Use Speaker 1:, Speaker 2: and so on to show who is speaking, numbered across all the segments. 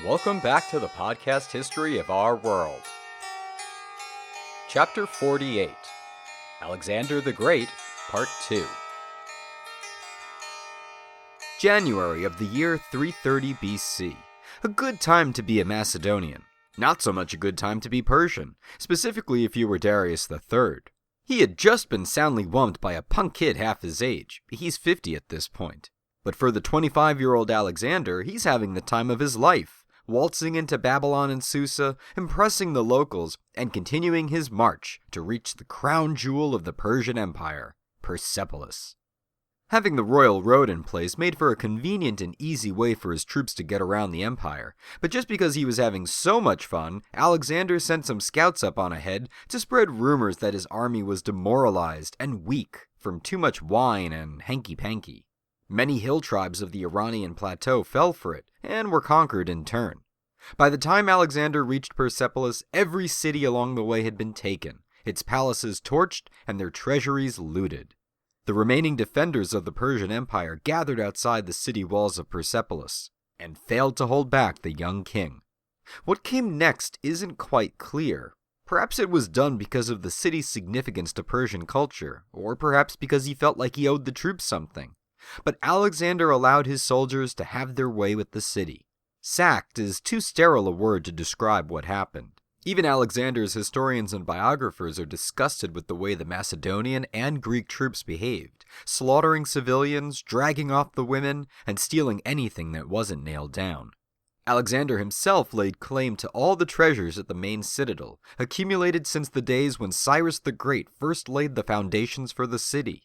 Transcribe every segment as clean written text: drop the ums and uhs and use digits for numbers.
Speaker 1: Welcome back to the podcast history of our world. Chapter 48, Alexander the Great, Part 2. January of the year 330 BC. A good time to be a Macedonian. Not so much a good time to be Persian, specifically if you were Darius III. He had just been soundly whumped by a punk kid half his age. He's 50 at this point. But for the 25-year-old Alexander, he's having the time of his life, waltzing into Babylon and Susa, impressing the locals, and continuing his march to reach the crown jewel of the Persian Empire, Persepolis. Having the royal road in place made for a convenient and easy way for his troops to get around the empire, but just because he was having so much fun, Alexander sent some scouts up on ahead to spread rumors that his army was demoralized and weak from too much wine and hanky-panky. Many hill tribes of the Iranian plateau fell for it, and were conquered in turn. By the time Alexander reached Persepolis, every city along the way had been taken, its palaces torched, and their treasuries looted. The remaining defenders of the Persian Empire gathered outside the city walls of Persepolis, and failed to hold back the young king. What came next isn't quite clear. Perhaps it was done because of the city's significance to Persian culture, or perhaps because he felt like he owed the troops something. But Alexander allowed his soldiers to have their way with the city. Sacked is too sterile a word to describe what happened. Even Alexander's historians and biographers are disgusted with the way the Macedonian and Greek troops behaved, slaughtering civilians, dragging off the women, and stealing anything that wasn't nailed down. Alexander himself laid claim to all the treasures at the main citadel, accumulated since the days when Cyrus the Great first laid the foundations for the city.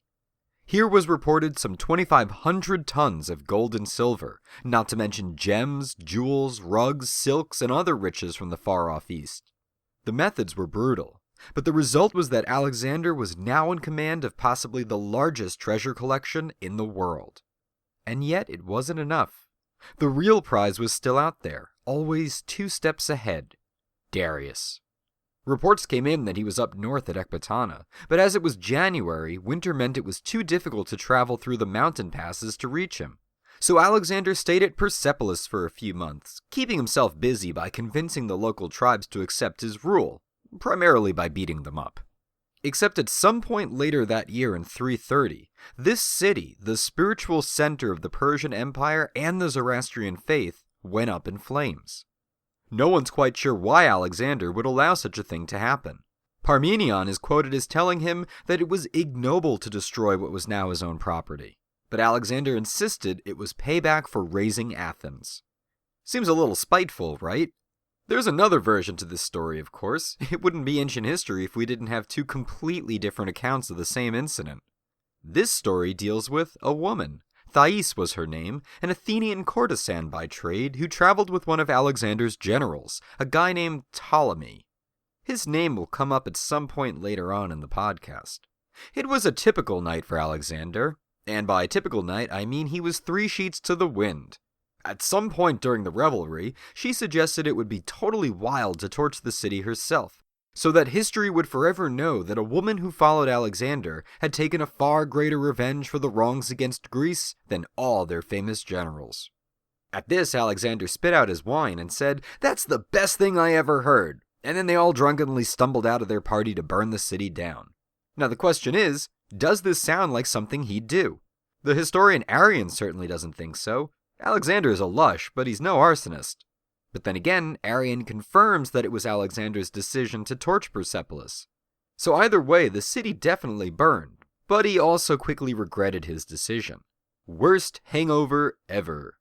Speaker 1: Here was reported some 2,500 tons of gold and silver, not to mention gems, jewels, rugs, silks, and other riches from the far-off east. The methods were brutal, but the result was that Alexander was now in command of possibly the largest treasure collection in the world. And yet it wasn't enough. The real prize was still out there, always 2 steps ahead: Darius. Reports came in that he was up north at Ecbatana, but as it was January, winter meant it was too difficult to travel through the mountain passes to reach him. So Alexander stayed at Persepolis for a few months, keeping himself busy by convincing the local tribes to accept his rule, primarily by beating them up. Except at some point later that year in 330, this city, the spiritual center of the Persian Empire and the Zoroastrian faith, went up in flames. No one's quite sure why Alexander would allow such a thing to happen. Parmenion is quoted as telling him that it was ignoble to destroy what was now his own property, but Alexander insisted it was payback for razing Athens. Seems a little spiteful, right? There's another version to this story, of course. It wouldn't be ancient history if we didn't have 2 completely different accounts of the same incident. This story deals with a woman. Thais was her name, an Athenian courtesan by trade who traveled with one of Alexander's generals, a guy named Ptolemy. His name will come up at some point later on in the podcast. It was a typical night for Alexander, and by typical night I mean he was 3 sheets to the wind. At some point during the revelry, she suggested it would be totally wild to torch the city herself, so that history would forever know that a woman who followed Alexander had taken a far greater revenge for the wrongs against Greece than all their famous generals. At this, Alexander spit out his wine and said, "That's the best thing I ever heard," and then they all drunkenly stumbled out of their party to burn the city down. Now the question is, does this sound like something he'd do? The historian Arrian certainly doesn't think so. Alexander is a lush, but he's no arsonist. But then again, Arrian confirms that it was Alexander's decision to torch Persepolis. So either way, the city definitely burned, but he also quickly regretted his decision. Worst hangover ever.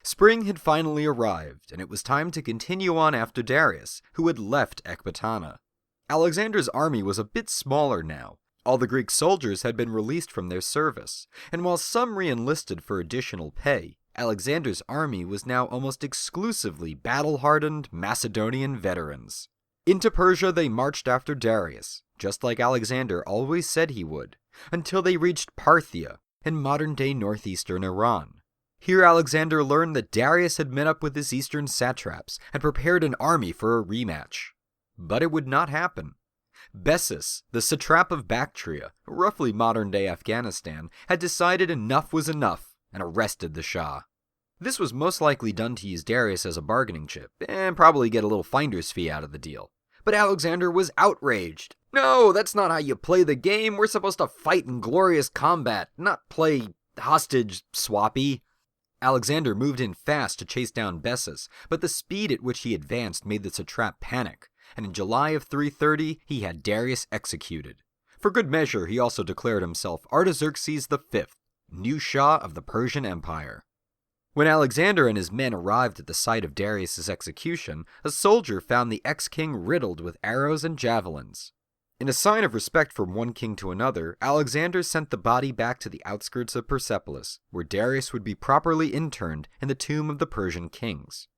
Speaker 1: Spring had finally arrived, and it was time to continue on after Darius, who had left Ecbatana. Alexander's army was a bit smaller now. All the Greek soldiers had been released from their service, and while some re-enlisted for additional pay, Alexander's army was now almost exclusively battle-hardened Macedonian veterans. Into Persia they marched after Darius, just like Alexander always said he would, until they reached Parthia, in modern-day northeastern Iran. Here Alexander learned that Darius had met up with his eastern satraps and prepared an army for a rematch. But it would not happen. Bessus, the satrap of Bactria, roughly modern-day Afghanistan, had decided enough was enough and arrested the Shah. This was most likely done to use Darius as a bargaining chip, and probably get a little finder's fee out of the deal. But Alexander was outraged. No, that's not how you play the game. We're supposed to fight in glorious combat, not play hostage swappy. Alexander moved in fast to chase down Bessus, but the speed at which he advanced made the satrap panic, and in July of 330 he had Darius executed. For good measure, he also declared himself Artaxerxes V, new Shah of the Persian Empire. When Alexander and his men arrived at the site of Darius's execution, a soldier found the ex-king riddled with arrows and javelins. In a sign of respect from one king to another, Alexander sent the body back to the outskirts of Persepolis, where Darius would be properly interned in the tomb of the Persian kings.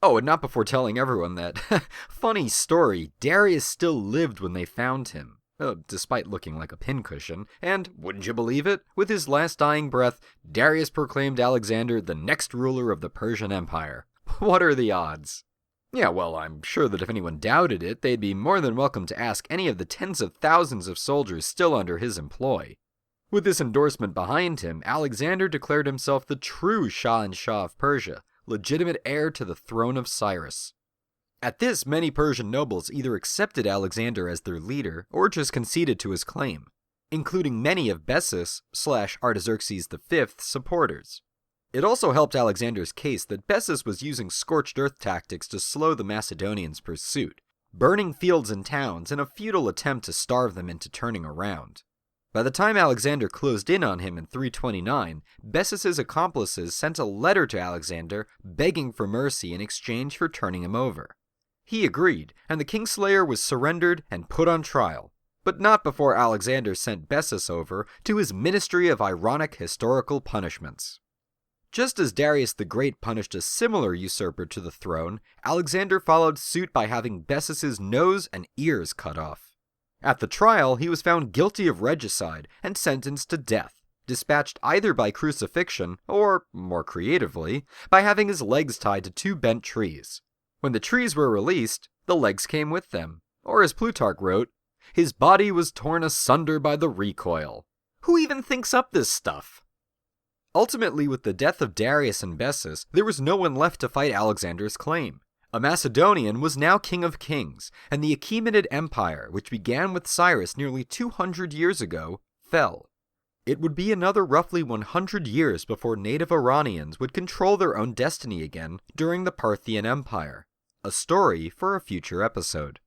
Speaker 1: Oh, and not before telling everyone that, funny story, Darius still lived when they found him. Despite looking like a pincushion, and, wouldn't you believe it, with his last dying breath, Darius proclaimed Alexander the next ruler of the Persian Empire. What are the odds? Yeah, well, I'm sure that if anyone doubted it, they'd be more than welcome to ask any of the tens of thousands of soldiers still under his employ. With this endorsement behind him, Alexander declared himself the true Shah of Persia, legitimate heir to the throne of Cyrus. At this, many Persian nobles either accepted Alexander as their leader or just conceded to his claim, including many of Bessus/Artaxerxes V's supporters. It also helped Alexander's case that Bessus was using scorched earth tactics to slow the Macedonians' pursuit, burning fields and towns in a futile attempt to starve them into turning around. By the time Alexander closed in on him in 329, Bessus's accomplices sent a letter to Alexander begging for mercy in exchange for turning him over. He agreed, and the Kingslayer was surrendered and put on trial, but not before Alexander sent Bessus over to his Ministry of Ironic Historical Punishments. Just as Darius the Great punished a similar usurper to the throne, Alexander followed suit by having Bessus's nose and ears cut off. At the trial, he was found guilty of regicide and sentenced to death, dispatched either by crucifixion or, more creatively, by having his legs tied to two bent trees. When the trees were released, the legs came with them, or as Plutarch wrote, his body was torn asunder by the recoil. Who even thinks up this stuff? Ultimately, with the death of Darius and Bessus, there was no one left to fight Alexander's claim. A Macedonian was now king of kings, and the Achaemenid Empire, which began with Cyrus nearly 200 years ago, fell. It would be another roughly 100 years before native Iranians would control their own destiny again during the Parthian Empire. A story for a future episode.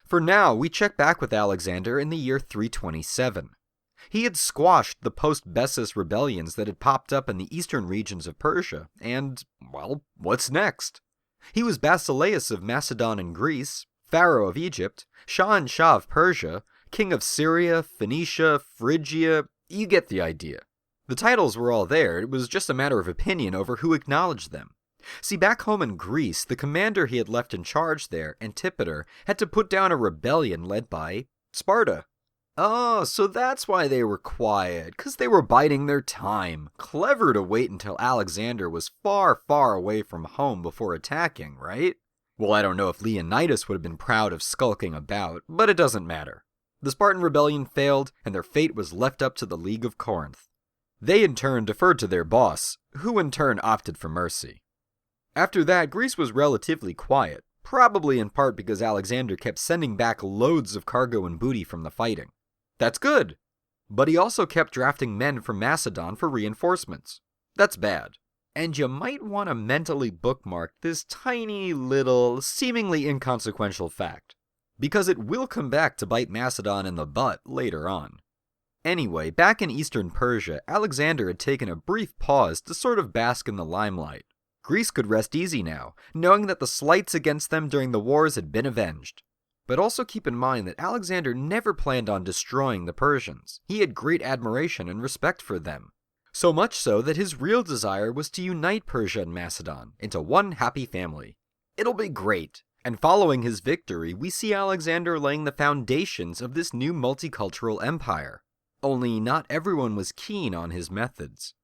Speaker 1: For now, we check back with Alexander in the year 327. He had squashed the post-Bessus rebellions that had popped up in the eastern regions of Persia, and, well, what's next? He was Basileus of Macedon and Greece, Pharaoh of Egypt, Shah of Persia, King of Syria, Phoenicia, Phrygia, you get the idea. The titles were all there, it was just a matter of opinion over who acknowledged them. See, back home in Greece, the commander he had left in charge there, Antipater, had to put down a rebellion led by Sparta. Oh, so that's why they were quiet, 'cause they were biding their time. Clever to wait until Alexander was far, far away from home before attacking, right? Well, I don't know if Leonidas would have been proud of skulking about, but it doesn't matter. The Spartan rebellion failed, and their fate was left up to the League of Corinth. They in turn deferred to their boss, who in turn opted for mercy. After that, Greece was relatively quiet, probably in part because Alexander kept sending back loads of cargo and booty from the fighting. That's good! But he also kept drafting men from Macedon for reinforcements. That's bad. And you might want to mentally bookmark this tiny little, seemingly inconsequential fact, because it will come back to bite Macedon in the butt later on. Anyway, back in eastern Persia, Alexander had taken a brief pause to sort of bask in the limelight. Greece could rest easy now, knowing that the slights against them during the wars had been avenged. But also keep in mind that Alexander never planned on destroying the Persians. He had great admiration and respect for them. So much so that his real desire was to unite Persia and Macedon into one happy family. It'll be great. And following his victory, we see Alexander laying the foundations of this new multicultural empire. Only not everyone was keen on his methods.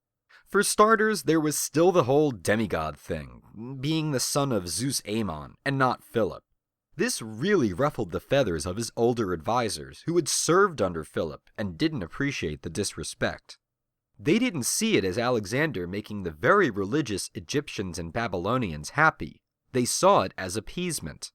Speaker 1: For starters, there was still the whole demigod thing, being the son of Zeus Ammon, and not Philip. This really ruffled the feathers of his older advisors, who had served under Philip and didn't appreciate the disrespect. They didn't see it as Alexander making the very religious Egyptians and Babylonians happy. They saw it as appeasement.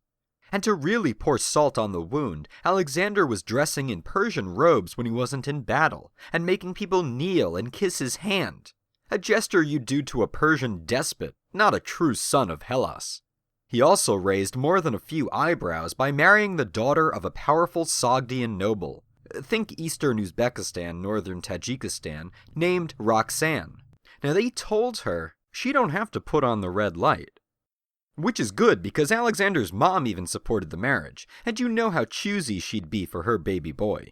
Speaker 1: And to really pour salt on the wound, Alexander was dressing in Persian robes when he wasn't in battle, and making people kneel and kiss his hand. A gesture you'd do to a Persian despot, not a true son of Hellas. He also raised more than a few eyebrows by marrying the daughter of a powerful Sogdian noble, think eastern Uzbekistan, northern Tajikistan, named Roxanne. Now they told her she don't have to put on the red light. Which is good, because Alexander's mom even supported the marriage, and you know how choosy she'd be for her baby boy.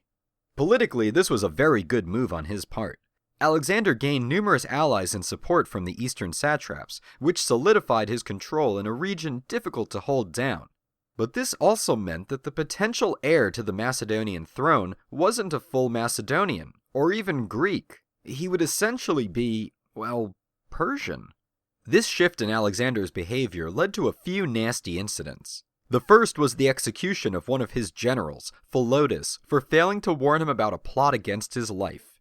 Speaker 1: Politically, this was a very good move on his part. Alexander gained numerous allies and support from the eastern satraps, which solidified his control in a region difficult to hold down. But this also meant that the potential heir to the Macedonian throne wasn't a full Macedonian, or even Greek. He would essentially be, well, Persian. This shift in Alexander's behavior led to a few nasty incidents. The first was the execution of one of his generals, Philotas, for failing to warn him about a plot against his life.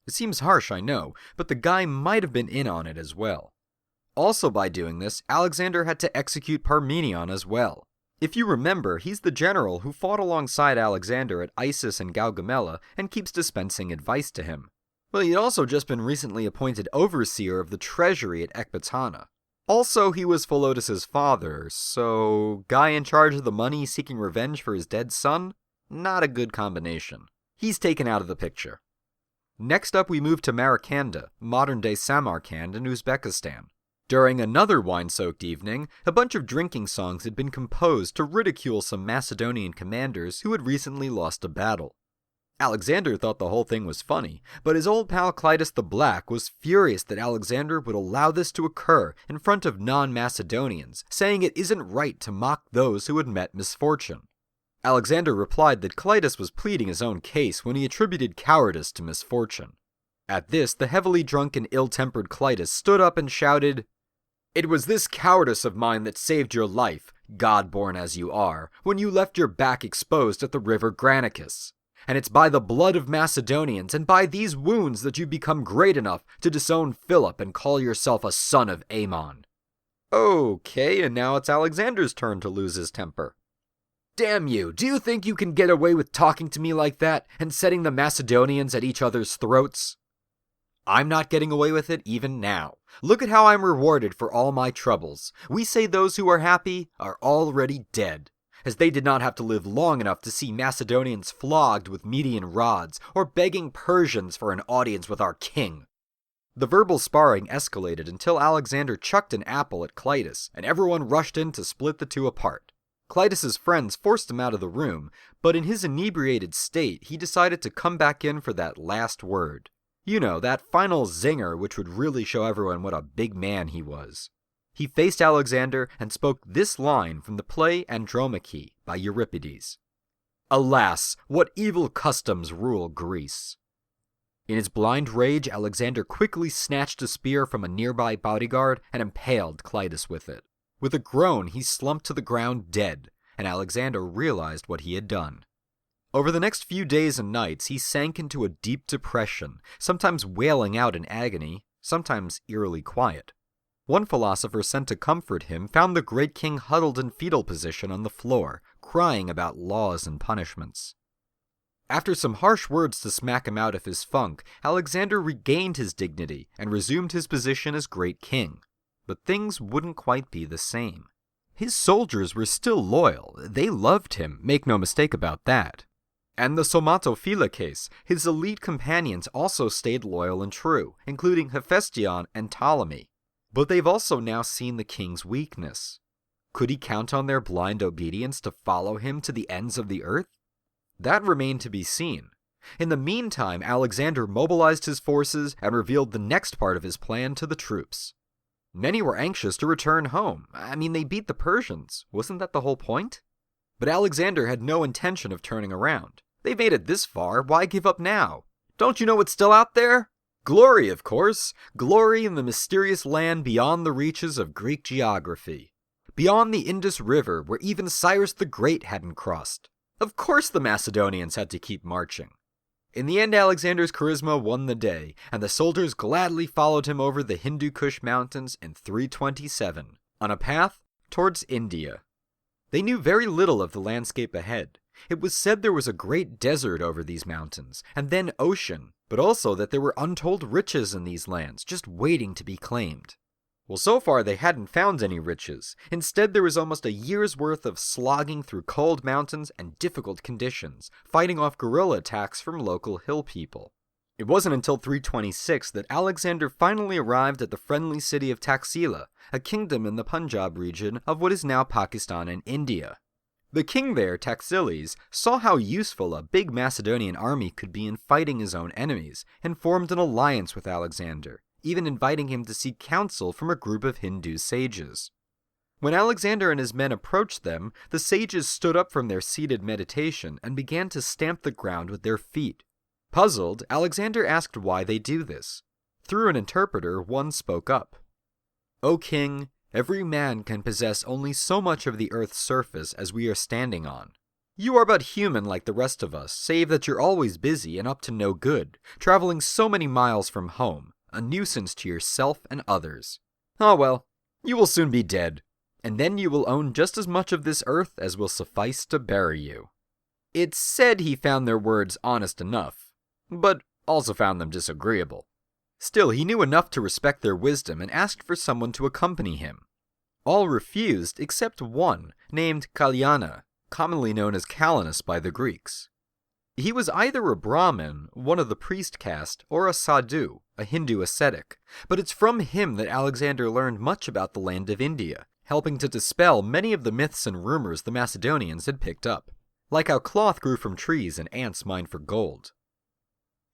Speaker 1: It seems harsh, I know, but the guy might have been in on it as well. Also by doing this, Alexander had to execute Parmenion as well. If you remember, he's the general who fought alongside Alexander at Issus and Gaugamela and keeps dispensing advice to him. Well, he'd also just been recently appointed overseer of the treasury at Ecbatana. Also, he was Philotas' father, so guy in charge of the money seeking revenge for his dead son? Not a good combination. He's taken out of the picture. Next up, we move to Marikanda, modern-day Samarkand in Uzbekistan. During another wine-soaked evening, a bunch of drinking songs had been composed to ridicule some Macedonian commanders who had recently lost a battle. Alexander thought the whole thing was funny, but his old pal Clitus the Black was furious that Alexander would allow this to occur in front of non-Macedonians, saying it isn't right to mock those who had met misfortune. Alexander replied that Clitus was pleading his own case when he attributed cowardice to misfortune. At this, the heavily drunk and ill-tempered Clitus stood up and shouted, "It was this cowardice of mine that saved your life, God-born as you are, when you left your back exposed at the river Granicus. And it's by the blood of Macedonians and by these wounds that you become great enough to disown Philip and call yourself a son of Ammon." Okay, and now it's Alexander's turn to lose his temper. "Damn you, do you think you can get away with talking to me like that and setting the Macedonians at each other's throats?" "I'm not getting away with it even now. Look at how I'm rewarded for all my troubles. We say those who are happy are already dead, as they did not have to live long enough to see Macedonians flogged with Median rods or begging Persians for an audience with our king." The verbal sparring escalated until Alexander chucked an apple at Clitus, and everyone rushed in to split the two apart. Clitus's friends forced him out of the room, but in his inebriated state, he decided to come back in for that last word. You know, that final zinger which would really show everyone what a big man he was. He faced Alexander and spoke this line from the play Andromache by Euripides. "Alas, what evil customs rule Greece." In his blind rage, Alexander quickly snatched a spear from a nearby bodyguard and impaled Clitus with it. With a groan, he slumped to the ground dead, and Alexander realized what he had done. Over the next few days and nights, he sank into a deep depression, sometimes wailing out in agony, sometimes eerily quiet. One philosopher sent to comfort him found the great king huddled in fetal position on the floor, crying about laws and punishments. After some harsh words to smack him out of his funk, Alexander regained his dignity and resumed his position as great king. But things wouldn't quite be the same. His soldiers were still loyal. They loved him, make no mistake about that. And the Somatophila case, his elite companions also stayed loyal and true, including Hephaestion and Ptolemy. But they've also now seen the king's weakness. Could he count on their blind obedience to follow him to the ends of the earth? That remained to be seen. In the meantime, Alexander mobilized his forces and revealed the next part of his plan to the troops. Many were anxious to return home. They beat the Persians. Wasn't that the whole point? But Alexander had no intention of turning around. They made it this far, why give up now? Don't you know what's still out there? Glory, of course. Glory in the mysterious land beyond the reaches of Greek geography. Beyond the Indus River, where even Cyrus the Great hadn't crossed. Of course the Macedonians had to keep marching. In the end, Alexander's charisma won the day, and the soldiers gladly followed him over the Hindu Kush mountains in 327, on a path towards India. They knew very little of the landscape ahead. It was said there was a great desert over these mountains, and then ocean, but also that there were untold riches in these lands, just waiting to be claimed. Well, so far they hadn't found any riches. Instead, there was almost a year's worth of slogging through cold mountains and difficult conditions, fighting off guerrilla attacks from local hill people. It wasn't until 326 that Alexander finally arrived at the friendly city of Taxila, a kingdom in the Punjab region of what is now Pakistan and India. The king there, Artaxerxes, saw how useful a big Macedonian army could be in fighting his own enemies, and formed an alliance with Alexander, even inviting him to seek counsel from a group of Hindu sages. When Alexander and his men approached them, the sages stood up from their seated meditation and began to stamp the ground with their feet. Puzzled, Alexander asked why they do this. Through an interpreter, one spoke up. "O king, every man can possess only so much of the earth's surface as we are standing on. You are but human like the rest of us, save that you're always busy and up to no good, traveling so many miles from home, a nuisance to yourself and others. Ah well, you will soon be dead, and then you will own just as much of this earth as will suffice to bury you." It's said he found their words honest enough, but also found them disagreeable. Still, he knew enough to respect their wisdom and asked for someone to accompany him. All refused except one, named Kalyana, commonly known as Calanus by the Greeks. He was either a Brahmin, one of the priest caste, or a sadhu, a Hindu ascetic, but it's from him that Alexander learned much about the land of India, helping to dispel many of the myths and rumors the Macedonians had picked up, like how cloth grew from trees and ants mined for gold.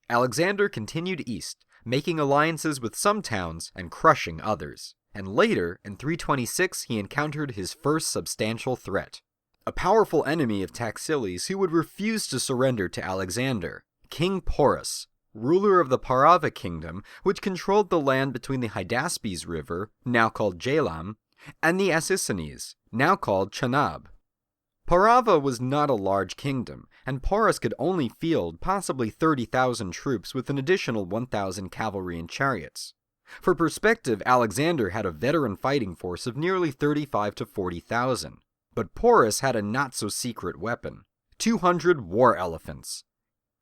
Speaker 1: Alexander continued east, making alliances with some towns and crushing others, and later, in 326, he encountered his first substantial threat. A powerful enemy of Artaxerxes who would refuse to surrender to Alexander, King Porus, ruler of the Parava kingdom, which controlled the land between the Hydaspes River, now called Jhelum, and the Assassines, now called Chenab. Parava was not a large kingdom, and Porus could only field possibly 30,000 troops with an additional 1,000 cavalry and chariots. For perspective, Alexander had a veteran fighting force of nearly 35 to 40,000. But Porus had a not-so-secret weapon, 200 war elephants.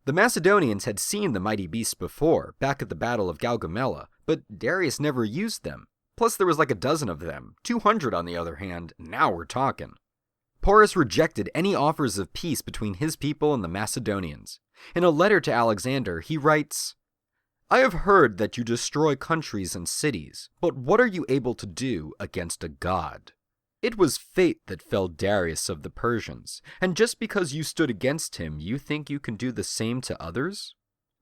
Speaker 1: The Macedonians had seen the mighty beasts before, back at the Battle of Gaugamela, but Darius never used them. Plus there was like a dozen of them, 200 on the other hand, now we're talking. Porus rejected any offers of peace between his people and the Macedonians. In a letter to Alexander, he writes, "I have heard that you destroy countries and cities, but what are you able to do against a god? It was fate that felled Darius of the Persians, and just because you stood against him, you think you can do the same to others?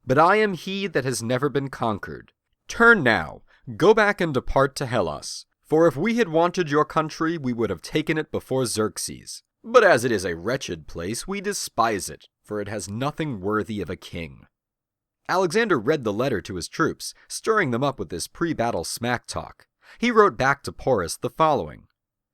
Speaker 1: But I am he that has never been conquered. Turn now, go back and depart to Hellas, for if we had wanted your country, we would have taken it before Xerxes. But as it is a wretched place, we despise it, for it has nothing worthy of a king." Alexander read the letter to his troops, stirring them up with this pre-battle smack talk. He wrote back to Porus the following.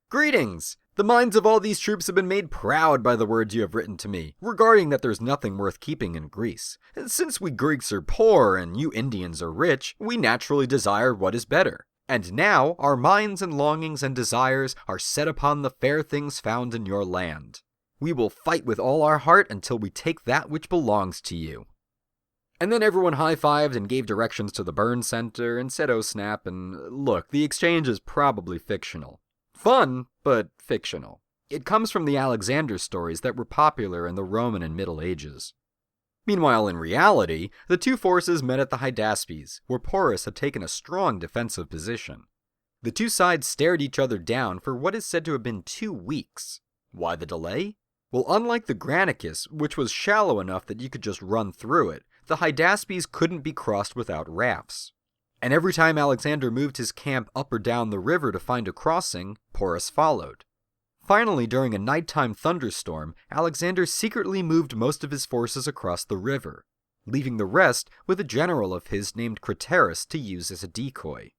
Speaker 1: "Greetings! The minds of all these troops have been made proud by the words you have written to me, regarding that there's nothing worth keeping in Greece. Since we Greeks are poor and you Indians are rich, we naturally desire what is better. And now our minds and longings and desires are set upon the fair things found in your land. We will fight with all our heart until we take that which belongs to you." And then everyone high-fived and gave directions to the burn center and said oh snap, and look, the exchange is probably fictional. Fun, but fictional. It comes from the Alexander stories that were popular in the Roman and Middle Ages. Meanwhile, in reality, the two forces met at the Hydaspes, where Porus had taken a strong defensive position. The two sides stared each other down for what is said to have been 2 weeks. Why the delay? Well, unlike the Granicus, which was shallow enough that you could just run through it, the Hydaspes couldn't be crossed without rafts. And every time Alexander moved his camp up or down the river to find a crossing, Porus followed. Finally, during a nighttime thunderstorm, Alexander secretly moved most of his forces across the river, leaving the rest with a general of his named Craterus to use as a decoy.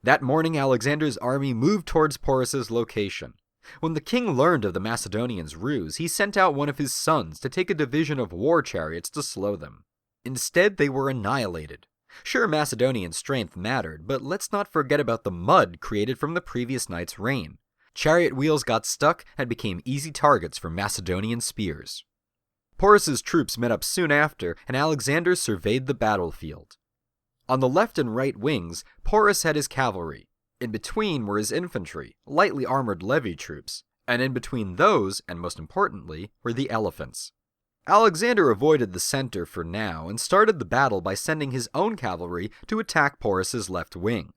Speaker 1: That morning, Alexander's army moved towards Porus's location. When the king learned of the Macedonians' ruse, he sent out one of his sons to take a division of war chariots to slow them. Instead, they were annihilated. Sure, Macedonian strength mattered, but let's not forget about the mud created from the previous night's rain. Chariot wheels got stuck and became easy targets for Macedonian spears. Porus's troops met up soon after, and Alexander surveyed the battlefield. On the left and right wings, Porus had his cavalry. In between were his infantry, lightly armored levy troops, and in between those, and most importantly, were the elephants. Alexander avoided the center for now and started the battle by sending his own cavalry to attack Porus's left wing.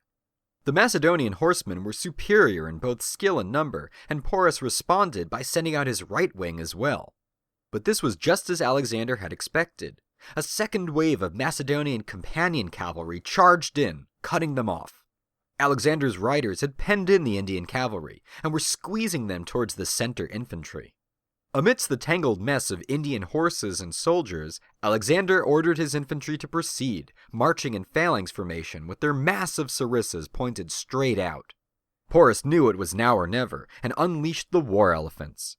Speaker 1: The Macedonian horsemen were superior in both skill and number, and Porus responded by sending out his right wing as well. But this was just as Alexander had expected. A second wave of Macedonian companion cavalry charged in, cutting them off. Alexander's riders had penned in the Indian cavalry and were squeezing them towards the center infantry. Amidst the tangled mess of Indian horses and soldiers, Alexander ordered his infantry to proceed, marching in phalanx formation with their massive sarissas pointed straight out. Porus knew it was now or never, and unleashed the war elephants.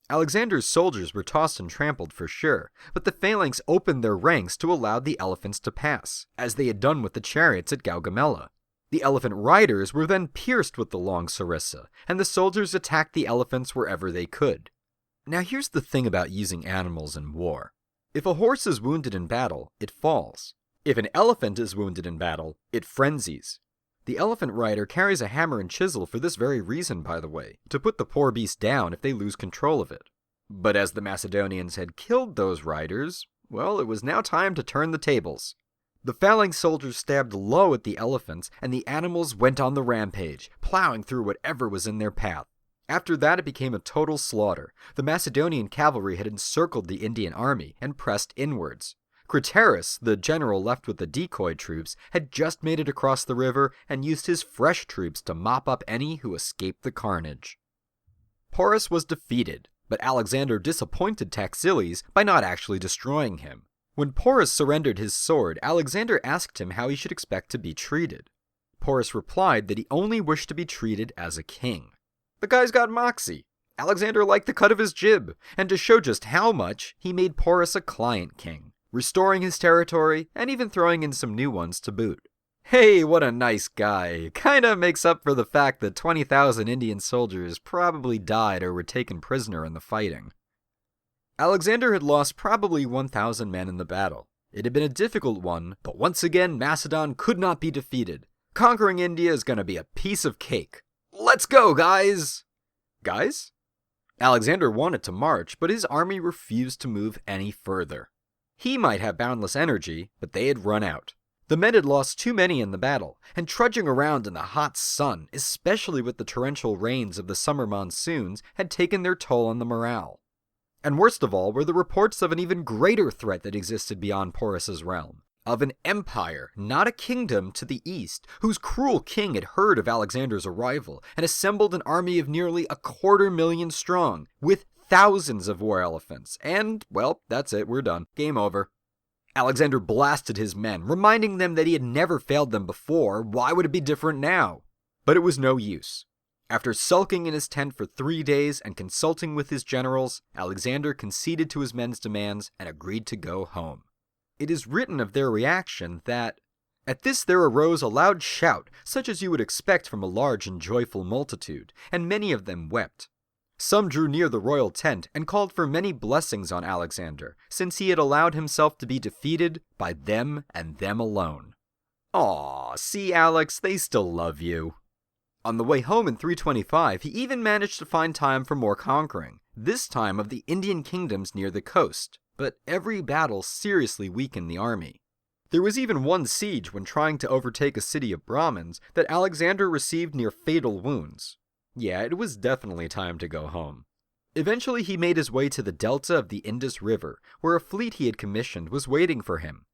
Speaker 1: Alexander's soldiers were tossed and trampled for sure, but the phalanx opened their ranks to allow the elephants to pass, as they had done with the chariots at Gaugamela. The elephant riders were then pierced with the long sarissa, and the soldiers attacked the elephants wherever they could. Now here's the thing about using animals in war. If a horse is wounded in battle, it falls. If an elephant is wounded in battle, it frenzies. The elephant rider carries a hammer and chisel for this very reason, by the way, to put the poor beast down if they lose control of it. But as the Macedonians had killed those riders, well, it was now time to turn the tables. The phalanx soldiers stabbed low at the elephants, and the animals went on the rampage, plowing through whatever was in their path. After that, it became a total slaughter. The Macedonian cavalry had encircled the Indian army and pressed inwards. Craterus, the general left with the decoy troops, had just made it across the river and used his fresh troops to mop up any who escaped the carnage. Porus was defeated, but Alexander disappointed Taxiles by not actually destroying him. When Porus surrendered his sword, Alexander asked him how he should expect to be treated. Porus replied that he only wished to be treated as a king. The guy's got moxie. Alexander liked the cut of his jib, and to show just how much, he made Porus a client king, restoring his territory and even throwing in some new ones to boot. Hey, what a nice guy. Kinda makes up for the fact that 20,000 Indian soldiers probably died or were taken prisoner in the fighting. Alexander had lost probably 1,000 men in the battle. It had been a difficult one, but once again Macedon could not be defeated. Conquering India is gonna be a piece of cake. Let's go, guys! Guys? Alexander wanted to march, but his army refused to move any further. He might have boundless energy, but they had run out. The men had lost too many in the battle, and trudging around in the hot sun, especially with the torrential rains of the summer monsoons, had taken their toll on the morale. And worst of all were the reports of an even greater threat that existed beyond Porus's realm. Of an empire, not a kingdom, to the east, whose cruel king had heard of Alexander's arrival and assembled an army of nearly 250,000 strong, with thousands of war elephants, and, well, that's it, we're done. Game over. Alexander blasted his men, reminding them that he had never failed them before. Why would it be different now? But it was no use. After sulking in his tent for 3 days and consulting with his generals, Alexander conceded to his men's demands and agreed to go home. It is written of their reaction that, "At this there arose a loud shout, such as you would expect from a large and joyful multitude, and many of them wept. Some drew near the royal tent and called for many blessings on Alexander, since he had allowed himself to be defeated by them and them alone." Aw, see, Alex, they still love you. On the way home in 325, he even managed to find time for more conquering, this time of the Indian kingdoms near the coast. But every battle seriously weakened the army. There was even one siege when trying to overtake a city of Brahmins that Alexander received near fatal wounds. Yeah, it was definitely time to go home. Eventually he made his way to the delta of the Indus River, where a fleet he had commissioned was waiting for him.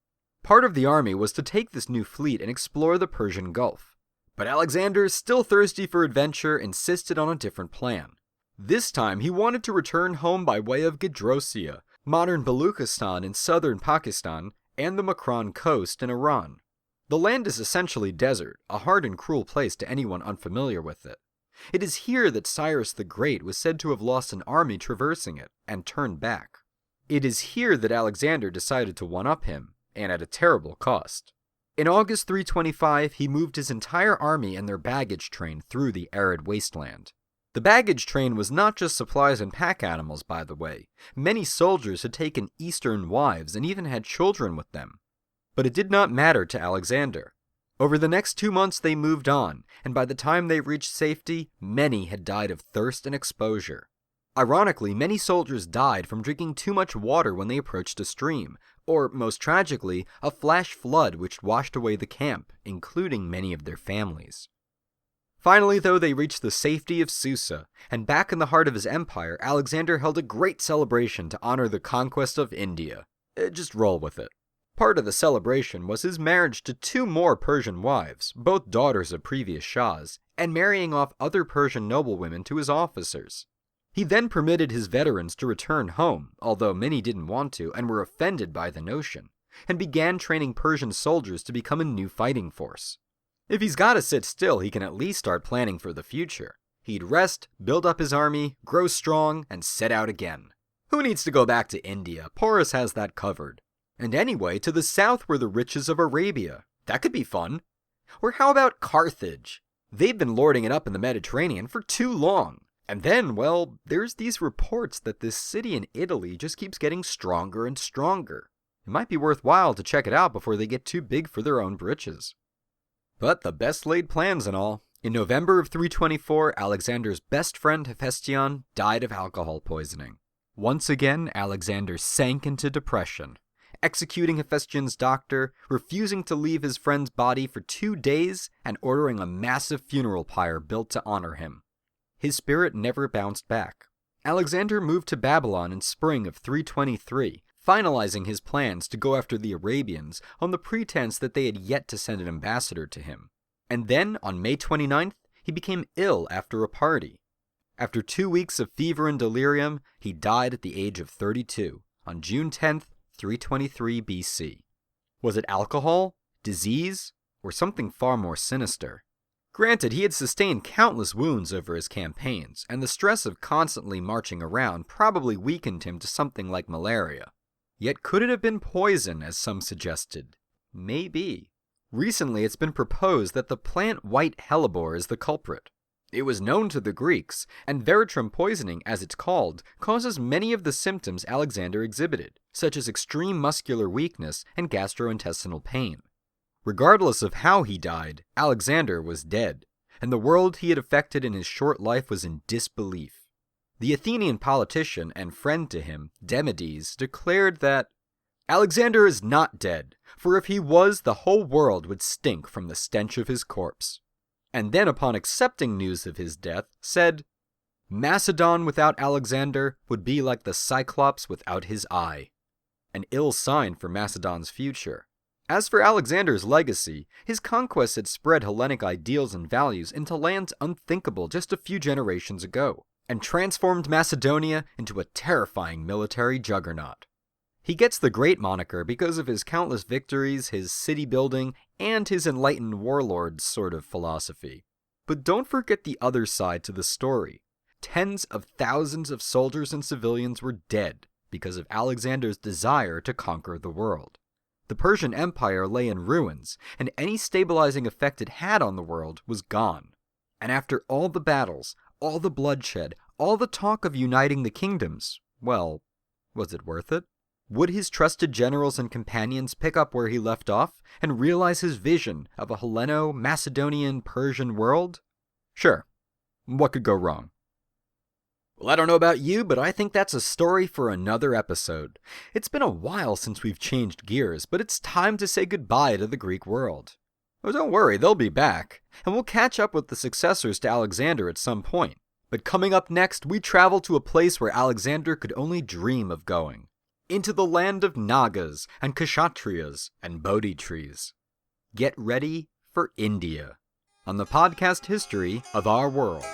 Speaker 1: Part of the army was to take this new fleet and explore the Persian Gulf. But Alexander, still thirsty for adventure, insisted on a different plan. This time he wanted to return home by way of Gedrosia, modern Baluchistan in southern Pakistan, and the Makran coast in Iran. The land is essentially desert, a hard and cruel place to anyone unfamiliar with it. It is here that Cyrus the Great was said to have lost an army traversing it, and turned back. It is here that Alexander decided to one-up him, and at a terrible cost. In August 325, he moved his entire army and their baggage train through the arid wasteland. The baggage train was not just supplies and pack animals, by the way. Many soldiers had taken Eastern wives and even had children with them. But it did not matter to Alexander. Over the next 2 months they moved on, and by the time they reached safety, many had died of thirst and exposure. Ironically, many soldiers died from drinking too much water when they approached a stream, or, most tragically, a flash flood which washed away the camp, including many of their families. Finally, though, they reached the safety of Susa, and back in the heart of his empire, Alexander held a great celebration to honor the conquest of India. Just roll with it. Part of the celebration was his marriage to 2 more Persian wives, both daughters of previous shahs, and marrying off other Persian noblewomen to his officers. He then permitted his veterans to return home, although many didn't want to and were offended by the notion, and began training Persian soldiers to become a new fighting force. If he's got to sit still, he can at least start planning for the future. He'd rest, build up his army, grow strong, and set out again. Who needs to go back to India? Porus has that covered. And anyway, to the south were the riches of Arabia. That could be fun. Or how about Carthage? They've been lording it up in the Mediterranean for too long. And then, well, there's these reports that this city in Italy just keeps getting stronger and stronger. It might be worthwhile to check it out before they get too big for their own britches. But the best laid plans and all. In November of 324, Alexander's best friend Hephaestion died of alcohol poisoning. Once again, Alexander sank into depression, executing Hephaestion's doctor, refusing to leave his friend's body for 2 days, and ordering a massive funeral pyre built to honor him. His spirit never bounced back. Alexander moved to Babylon in spring of 323, finalizing his plans to go after the Arabians on the pretense that they had yet to send an ambassador to him. And then, on May 29th, he became ill after a party. After 2 weeks of fever and delirium, he died at the age of 32, on June 10th, 323 BC. Was it alcohol, disease, or something far more sinister? Granted, he had sustained countless wounds over his campaigns, and the stress of constantly marching around probably weakened him to something like malaria. Yet could it have been poison, as some suggested? Maybe. Recently, it's been proposed that the plant white hellebore is the culprit. It was known to the Greeks, and veratrum poisoning, as it's called, causes many of the symptoms Alexander exhibited, such as extreme muscular weakness and gastrointestinal pain. Regardless of how he died, Alexander was dead, and the world he had affected in his short life was in disbelief. The Athenian politician and friend to him, Demades, declared that Alexander is not dead, for if he was, the whole world would stink from the stench of his corpse. And then, upon accepting news of his death, said, Macedon without Alexander would be like the Cyclops without his eye. An ill sign for Macedon's future. As for Alexander's legacy, his conquests had spread Hellenic ideals and values into lands unthinkable just a few generations ago, and transformed Macedonia into a terrifying military juggernaut. He gets the Great moniker because of his countless victories, his city building, and his enlightened warlord sort of philosophy. But don't forget the other side to the story. Tens of thousands of soldiers and civilians were dead because of Alexander's desire to conquer the world. The Persian Empire lay in ruins, and any stabilizing effect it had on the world was gone. And after all the battles, all the bloodshed, all the talk of uniting the kingdoms, well, was it worth it? Would his trusted generals and companions pick up where he left off and realize his vision of a Helleno-Macedonian-Persian world? Sure. What could go wrong? Well, I don't know about you, but I think that's a story for another episode. It's been a while since we've changed gears, but it's time to say goodbye to the Greek world. Oh, don't worry, they'll be back, and we'll catch up with the successors to Alexander at some point. But coming up next, we travel to a place where Alexander could only dream of going. Into the land of Nagas and Kshatriyas and Bodhi trees. Get ready for India on the podcast History of Our World.